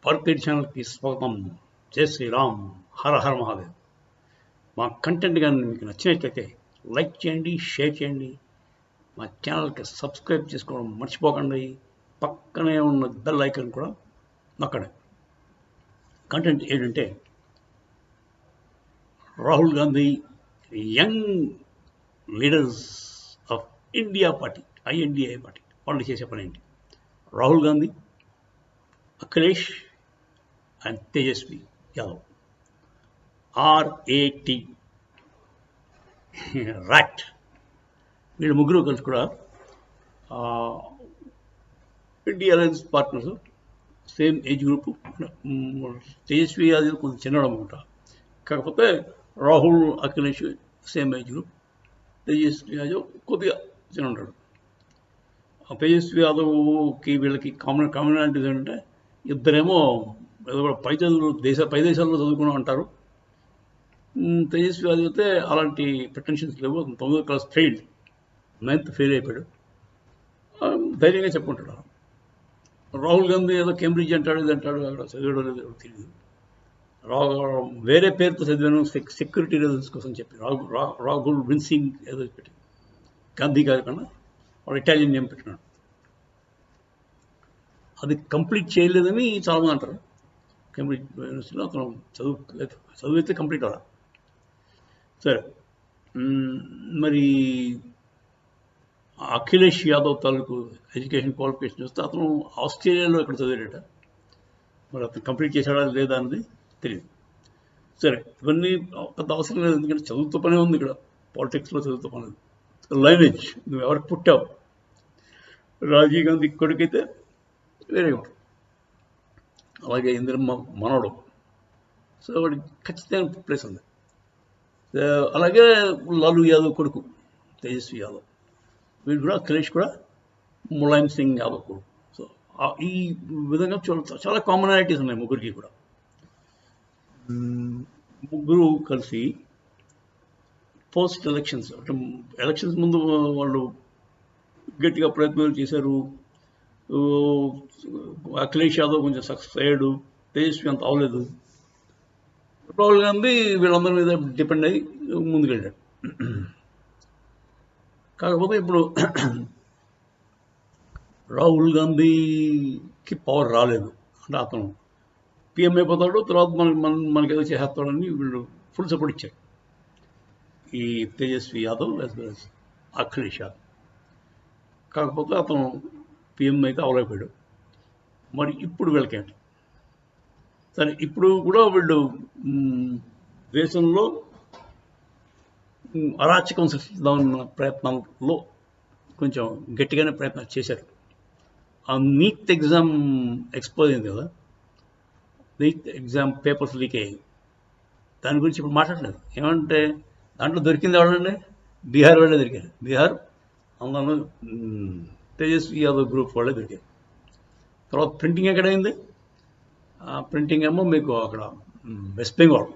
పార్పేట్ ఛానల్కి స్వాగతం. జై శ్రీరామ్, హర హర మహాదేవ్. మా కంటెంట్ కానీ మీకు నచ్చినట్లయితే లైక్ చేయండి, షేర్ చేయండి. మా ఛానల్కి సబ్స్క్రైబ్ చేసుకోవడం మర్చిపోకండి. పక్కనే ఉన్న బెల్ ఐకాన్ కూడా నొక్కండి. కంటెంట్ ఏంటంటే, Rahul Gandhi young leaders of India party, INDA పార్టీ వాళ్ళు చేసే పని ఏంటి? Rahul Gandhi, Akhilesh and Tejashwi Yadav, RAT, rat, వీళ్ళు ముగ్గురు కలిసి కూడా India alliance partners. Same age group. Tejashwi Yadav కొంచెం చిన్నవాడు అనమాట. కాకపోతే Rahul, Akhilesh same age group. Tejashwi Yadav కొద్దిగా చిన్న ఉంటాడు. తేజస్వి యాదవ్కి వీళ్ళకి కామనాలిటీస్ ఏంటంటే, ఇద్దరేమో ఏదో కూడా పై దేశాల్లో చదువుకున్నాం అంటారు. తేజస్వి యాదవ్ అయితే అలాంటి ప్రిటెన్షన్స్ లేవు. 9th class fail, 9th fail అయిపోయాడు. ధైర్యంగా చెప్పుకుంటాడు. రాహుల్ గాంధీ ఏదో కేంబ్రిడ్జ్ అంటాడు, ఇది అంటాడు, అక్కడ చదివాడో లేదో తెలియదు. వేరే పేరుతో చదివాను, సెక్యూరిటీ రీజన్స్ కోసం చెప్పి రాహుల్ విన్సింగ్ ఏదో పెట్టి, గాంధీ గారి కన్నా వాడు ఇటాలియన్ నేమ్ పెట్టినాడు. అది కంప్లీట్ చేయలేదని చాలామంది అంటారు. కేంబ్రిడ్జ్ యూనివర్సిటీలో అతను చదువు అయితే కంప్లీట్ అవ్వాలి. సరే, మరి అఖిలేష్ యాదవ్ తాలూకు ఎడ్యుకేషన్ క్వాలిఫికేషన్ చూస్తే అతను ఆస్ట్రేలియాలో ఇక్కడ చదివాడట. మరి అతను కంప్లీట్ చేశాడా లేదా అన్నది తెలియదు. సరే, ఇవన్నీ పెద్ద అవసరం లేదు, ఎందుకంటే చదువుతో పనే ఉంది ఇక్కడ. పాలిటిక్స్లో చదువుతో పని ఉంది. లైనేజ్, నువ్వు ఎవరికి పుట్టావు. రాజీవ్ గాంధీ కొడుకైతే వేరే ఉంటాడు, అలాగే ఇందిరమ్మ మనవడు. సో వాడికి ఖచ్చితంగా ప్లేస్ ఉంది. అలాగే లాలూ యాదవ్ కొడుకు తేజస్వి యాదవ్, వీడు కూడా అఖిలేష్ కూడా ములాయం సింగ్ యాదవ్ కొడుకు. సో ఈ విధంగా చాలా కామనాలిటీస్ ఉన్నాయి ముగ్గురికి కూడా. ముగ్గురు కలిసి పోస్ట్ ఎలక్షన్స్, అంటే ఎలక్షన్స్ ముందు వాళ్ళు గట్టిగా ప్రయత్నాలు చేశారు. అఖిలేష్ యాదవ్ కొంచెం సక్సెస్ అయ్యాడు, తేజస్వి అంత అవ్వలేదు. రాహుల్ గాంధీ వీళ్ళందరి మీద డిపెండ్ అయ్యి ముందుకెళ్ళాడు. కాకపోతే ఇప్పుడు రాహుల్ గాంధీకి పవర్ రాలేదు, అంటే అతను PM అయిపోతాడు, తర్వాత మనకి ఏదో చేసేస్తాడని వీళ్ళు ఫుల్ సపోర్ట్ ఇచ్చారు, ఈ Tejashwi Yadav as well as Akhilesh Yadav. కాకపోతే అతను PM అయితే అవలేకపోయాడు. మరి ఇప్పుడు వీళ్ళకేంటి? సరే, ఇప్పుడు కూడా వీళ్ళు దేశంలో అరాచకం సృష్టిద్దామన్న ప్రయత్నంలో కొంచెం గట్టిగానే ప్రయత్నం చేశారు. ఆ నీట్ ఎగ్జామ్ ఎక్స్పోజ్ అయింది కదా, నీట్ ఎగ్జామ్ పేపర్స్ లీక్ అయ్యాయి. దాని గురించి ఇప్పుడు మాట్లాడలేదు. ఏమంటే దాంట్లో దొరికింది ఎవరండి? బీహార్ వాళ్ళే దొరికారు. బీహార్ అందులో తేజస్వి యాదవ్ గ్రూప్ వాళ్ళే దొరికారు. తర్వాత ప్రింటింగ్ ఎక్కడైంది? ప్రింటింగ్ ఏమో మీకు అక్కడ వెస్ట్ బెంగాల్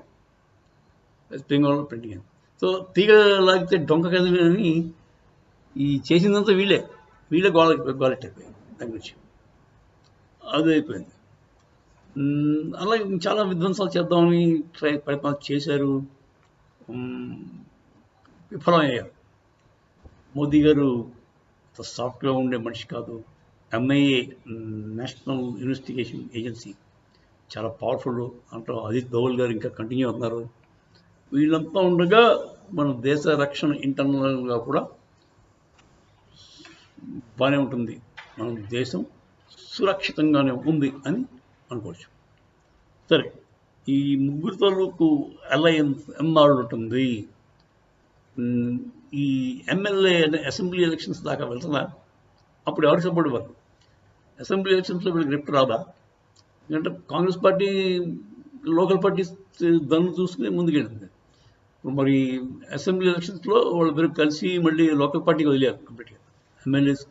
ప్రింటింగ్ అయింది. సో తీగ లాగితే డొంక కదా అని ఈ చేసిందంతా వీళ్ళే గోలెట్టయిపోయింది. దాని గురించి అది అయిపోయింది. అలాగే చాలా విధ్వంసాలు చేద్దామని ప్రయత్నాలు చేశారు, విఫలమయ్యారు. మోదీ గారు సాఫ్ట్గా ఉండే మనిషి కాదు. MIA, నేషనల్ ఇన్వెస్టిగేషన్ ఏజెన్సీ, చాలా పవర్ఫుల్. అంటే అజిత్ దోవల్ గారు ఇంకా కంటిన్యూ అవుతున్నారు. వీళ్ళంతా ఉండగా మన దేశ రక్షణ ఇంటర్నల్గా కూడా బాగానే ఉంటుంది, మన దేశం సురక్షితంగానే ఉంది అని అనుకోవచ్చు. సరే, ఈ ముగ్గురు తాలూకు అలయన్స్ ఎన్నాళ్ళు ఉంటుంది? ఈ MLA అసెంబ్లీ ఎలక్షన్స్ దాకా వెళ్తున్నా, అప్పుడు ఎవరికి సపోర్ట్ ఇవ్వరు. అసెంబ్లీ ఎలక్షన్స్లో వీళ్ళకి రిప్ట్ రాదా? ఎందుకంటే కాంగ్రెస్ పార్టీ లోకల్ పార్టీస్ దాన్ని చూసుకుని ముందుకెళ్ళింది. ఇప్పుడు మరి అసెంబ్లీ ఎలక్షన్స్లో వాళ్ళిద్దరు కలిసి మళ్ళీ లోకల్ పార్టీకి వదిలేరు కంప్లీట్గా. MLAs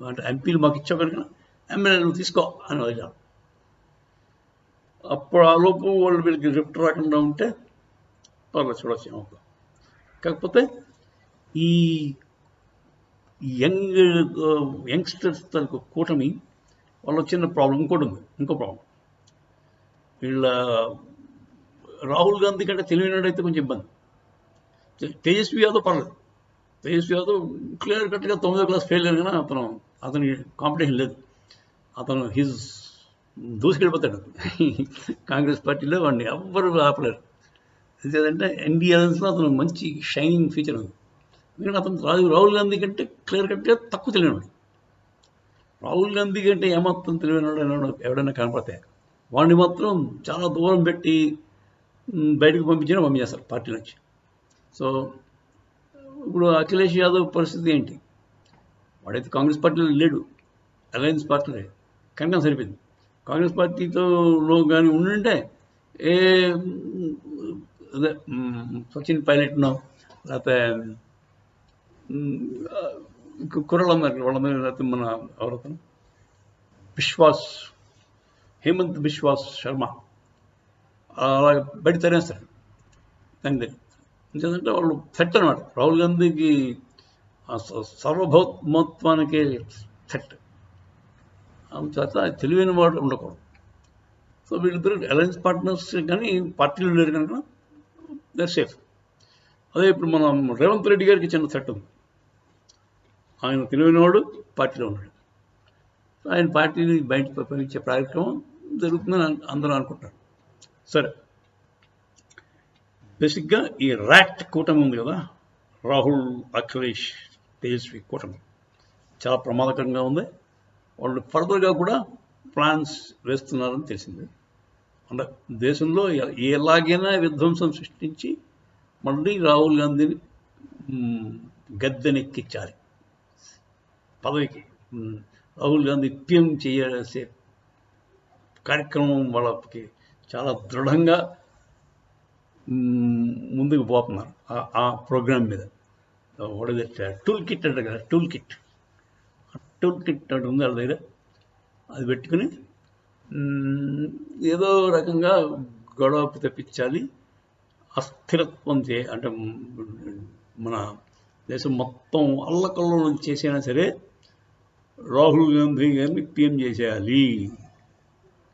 అంటే ఎంపీలు మాకు ఇచ్చావు కనుక MLA నువ్వు తీసుకో అని వదిలేరు. అప్పుడు ఆ లోపు వాళ్ళు వీళ్ళకి రిప్ట్ రాకుండా ఉంటే పర్లేదు, చూడొచ్చు. కాకపోతే ఈ యంగ్స్టర్స్ తనకు కూటమి వాళ్ళ చిన్న ప్రాబ్లం ఇంకోటి ఉంది, ఇంకో ప్రాబ్లం. వీళ్ళ రాహుల్ గాంధీ కంటే తెలివినాడైతే కొంచెం ఇబ్బంది. తేజస్వి యాదవ్ పర్లేదు, తేజస్వి యాదవ్ క్లియర్ కట్గా 9వ క్లాస్ ఫెయిల్ అయిన కానీ అతని కాంపిటీషన్ లేదు. అతను దూసుకెళ్ళిపోతాడు కాంగ్రెస్ పార్టీలో, వాడిని ఎవ్వరు ఆపలేరు. ఎందుకంటే ఎన్డీఏ అలయన్స్లో అతను మంచి షైనింగ్ ఫీచర్ ఉంది. ఎందుకంటే అతను రాహుల్ గాంధీ కంటే క్లియర్ కట్గా తక్కువ తెలియనివాడు. రాహుల్ గాంధీ కంటే ఏమాత్రం తెలియనివాడు ఎవడైనా కనపడితే వాడిని మాత్రం చాలా దూరం పెట్టి బయటకు పంపించేస్తారు పార్టీ నుంచి. సో ఇప్పుడు అఖిలేష్ యాదవ్ పరిస్థితి ఏంటి? వాడైతే కాంగ్రెస్ పార్టీలో లేడు, అలయన్స్ పార్టీలో కనుక సరిపోయింది. కాంగ్రెస్ పార్టీతో కానీ ఉండుంటే అదే సచిన్ పైలట్నో లేకపోతే కుర్రలు అన్నారు వాళ్ళ మీద, లేకపోతే మన ఎవరతను హేమంత్ బిశ్వాస్ శర్మ అలా బయట తరేస్తారు. ఎందుకంటే వాళ్ళు థ్రెట్ అనమాట, రాహుల్ గాంధీకి సార్వభౌమత్వానికి థ్రెట్. అందుచేత తెలివైన వాడు ఉండకూడదు. సో వీళ్ళిద్దరు అలయన్స్ పార్ట్నర్స్ కానీ పార్టీలు లేరు కనుక దర్ సేఫ్. అదే ఇప్పుడు మనం రేవంత్ రెడ్డి గారికి చిన్న థ్రెట్ ఉంది. ఆయన తెలివైనవాడు, పార్టీలో ఉన్నాడు. ఆయన పార్టీని బయట పంపించే కార్యక్రమం జరుగుతుందని అందరూ అనుకుంటారు. సరే, బేసిక్గా ఈ ర్యాట్ కూటమి ఉంది కదా, రాహుల్, అఖిలేష్, తేజస్వి కూటమి చాలా ప్రమాదకరంగా ఉంది. వాళ్ళు ఫర్దర్గా కూడా ప్లాన్స్ వేస్తున్నారని తెలిసింది. అంటే దేశంలో ఎలాగైనా విధ్వంసం సృష్టించి మళ్ళీ రాహుల్ గాంధీని గద్దెనెక్కించాలి పదవికి. రాహుల్ గాంధీ పీఎం చేయాల్సే కార్యక్రమం వాళ్ళకి చాలా దృఢంగా ముందుకు పోతున్నారు ఆ ప్రోగ్రాం మీద. టూల్ కిట్ అంటారు కదా, టూల్ కిట్ అంటే ఉంది వాళ్ళ దగ్గర. అది పెట్టుకుని ఏదో రకంగా గొడవ తెప్పించాలి, అస్థిరత్వం అంటే మన దేశం మొత్తం అల్లకల్లోలం చేసైనా సరే రాహుల్ గాంధీ గారిని పీఎం చేసేయాలి.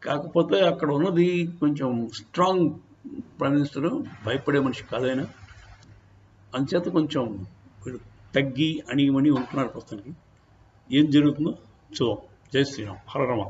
కాకపోతే అక్కడ ఉన్నది కొంచెం స్ట్రాంగ్ ప్రైమ్ మినిస్టర్, భయపడే మనిషి కాదైనా. అంచేత కొంచెం తగ్గి అణిగిమణి ఉంటున్నారు ప్రస్తుతానికి. ఏం జరుగుతుందో చూద్దాం. జై శ్రీరామ్, హర రామ.